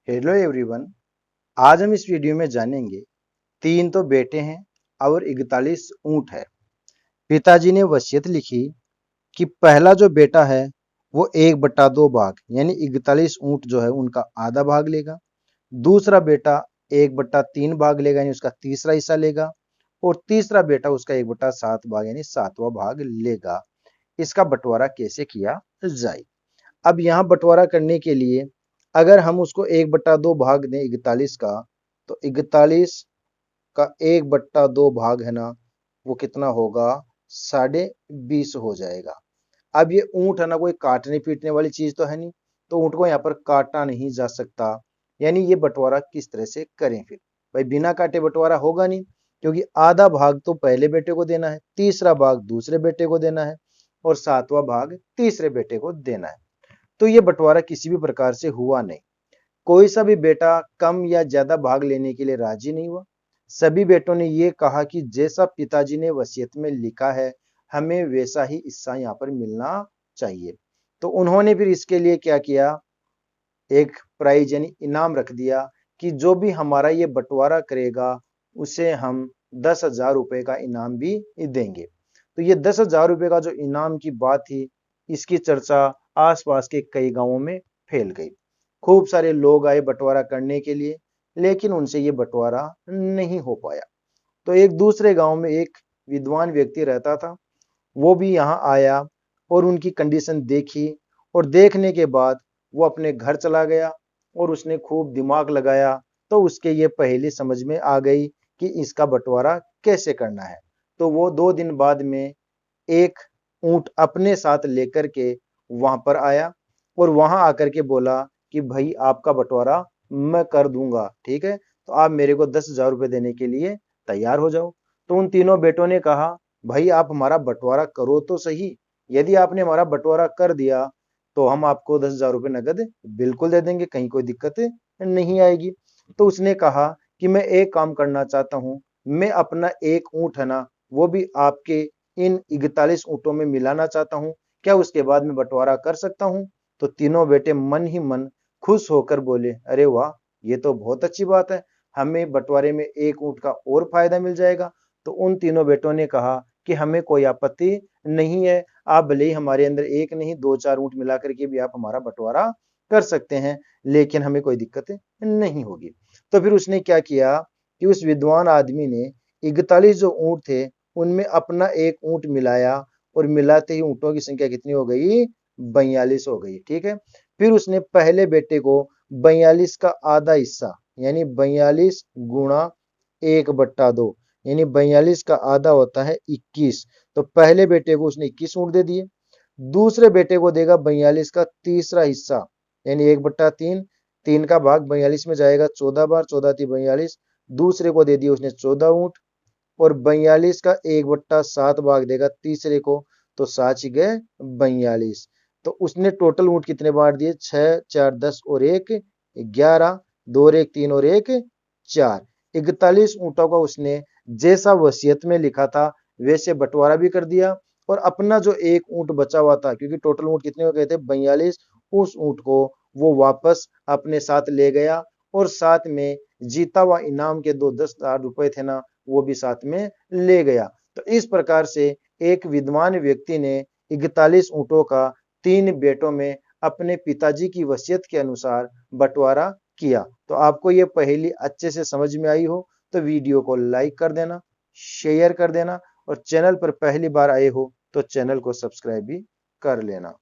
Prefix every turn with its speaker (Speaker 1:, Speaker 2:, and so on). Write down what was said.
Speaker 1: Hello everyone. आज हम इस वीडियो में जानेंगे 3 तो बेटे हैं और 41 ऊंट है। पिताजी ने वसीयत लिखी कि पहला जो बेटा है वो 1/2 भाग यानी 41 ऊंट जो है उनका आधा भाग लेगा। दूसरा बेटा 1/3 भाग लेगा यानी उसका तीसरा हिस्सा लेगा। और तीसरा बेटा उसका 1/7 भाग यानी 7वां भाग लेगा। इसका बंटवारा कैसे किया जाए? अब यहाँ बंटवारा करने के लिए अगर हम उसको 1/2 भाग दें 41 का, तो 41 का 1/2 भाग है ना, वो कितना होगा? 20.5 हो जाएगा। अब ये ऊंट है ना, कोई काटने पीटने वाली चीज तो है नहीं, तो ऊंट को यहाँ पर काटा नहीं जा सकता। यानी ये बंटवारा किस तरह से करें फिर? भाई बिना काटे बंटवारा होगा नहीं, क्योंकि आधा भाग तो पहले बेटे को देना है, तीसरा भाग दूसरे बेटे को देना है और 7वां भाग तीसरे बेटे को देना है। तो ये बंटवारा किसी भी प्रकार से हुआ नहीं। कोई सा भी बेटा कम या ज्यादा भाग लेने के लिए राजी नहीं हुआ। सभी बेटों ने ये कहा कि जैसा पिताजी ने वसीयत में लिखा है हमें वैसा ही हिस्सा यहाँ पर मिलना चाहिए। तो उन्होंने फिर इसके लिए क्या किया? एक प्राइज यानी इनाम रख दिया कि जो भी हमारा ये बंटवारा करेगा उसे हम 10,000 रुपए का इनाम भी देंगे। तो ये 10,000 रुपए का जो इनाम की बात थी, इसकी चर्चा आसपास के कई गांवों में फैल गई। खूब सारे लोग आए बंटवारा करने के लिए, लेकिन उनसे ये बंटवारा नहीं हो पाया। तो एक दूसरे गांव में एक विद्वान व्यक्ति रहता था, वो भी यहाँ आया और उनकी कंडीशन देखी और देखने के बाद वो अपने घर चला गया और उसने खूब दिमाग लगाया। तो उसके ये पहेली समझ में आ गई कि इसका बंटवारा कैसे करना है। तो वो 2 दिन बाद में एक ऊंट अपने साथ लेकर के वहां पर आया और वहां आकर के बोला कि भाई आपका बंटवारा मैं कर दूंगा, ठीक है, तो आप मेरे को 10,000 रुपए देने के लिए तैयार हो जाओ। तो उन तीनों बेटों ने कहा भाई आप हमारा बंटवारा करो तो सही। यदि आपने हमारा बंटवारा कर दिया तो हम आपको 10,000 रुपए नगद बिल्कुल दे देंगे, कहीं कोई दिक्कत नहीं आएगी। तो उसने कहा कि मैं एक काम करना चाहता हूँ, मैं अपना एक ऊंट है ना, वो भी आपके इन 41 ऊंटों में मिलाना चाहता हूँ। क्या उसके बाद में बंटवारा कर सकता हूँ? तो तीनों बेटे मन ही मन खुश होकर बोले, अरे वाह, ये तो बहुत अच्छी बात है, हमें बंटवारे में एक ऊंट का और फायदा मिल जाएगा। तो उन तीनों बेटों ने कहा कि हमें कोई आपत्ति नहीं है, आप भले ही हमारे अंदर एक नहीं 2-4 ऊंट मिला करके भी आप हमारा बंटवारा कर सकते हैं, लेकिन हमें कोई दिक्कत नहीं होगी। तो फिर उसने क्या किया कि उस विद्वान आदमी ने 41 जो ऊंट थे उनमें अपना एक ऊंट मिलाया और मिलाते ही ऊंटों की संख्या कितनी हो गई? 42 हो गई, ठीक है। फिर उसने पहले बेटे को 42 का आधा हिस्सा यानी 42 गुणा 1/2 यानी 42 का आधा होता है 21। तो पहले बेटे को उसने 21 ऊंट दे दिए। दूसरे बेटे को देगा 42 का तीसरा हिस्सा यानी 1/3। 3 का भाग 42 में जाएगा 14 बार, 14 थी 42। दूसरे को दे दिए उसने 14 ऊंट और 42 का 1/7 भाग देगा तीसरे को, तो 7 ही गए 42। तो उसने टोटल ऊंट कितने बांट दिए? 6 4 10 और 1 11, 2 और 1 3 और 1 4। 41 ऊंटों का उसने जैसा वसीयत में लिखा था वैसे बंटवारा भी कर दिया और अपना जो एक ऊंट बचा हुआ था, क्योंकि टोटल ऊंट कितने हो गए थे? 42। उस ऊंट को वो वापस अपने साथ ले गया और साथ में जीता हुआ इनाम के 10,000 रुपए थे ना, वो भी साथ में ले गया। तो इस प्रकार से एक विद्वान व्यक्ति ने 41 ऊंटों का 3 बेटों में अपने पिताजी की वसीयत के अनुसार बंटवारा किया। तो आपको ये पहेली अच्छे से समझ में आई हो तो वीडियो को लाइक कर देना, शेयर कर देना और चैनल पर पहली बार आए हो तो चैनल को सब्सक्राइब भी कर लेना।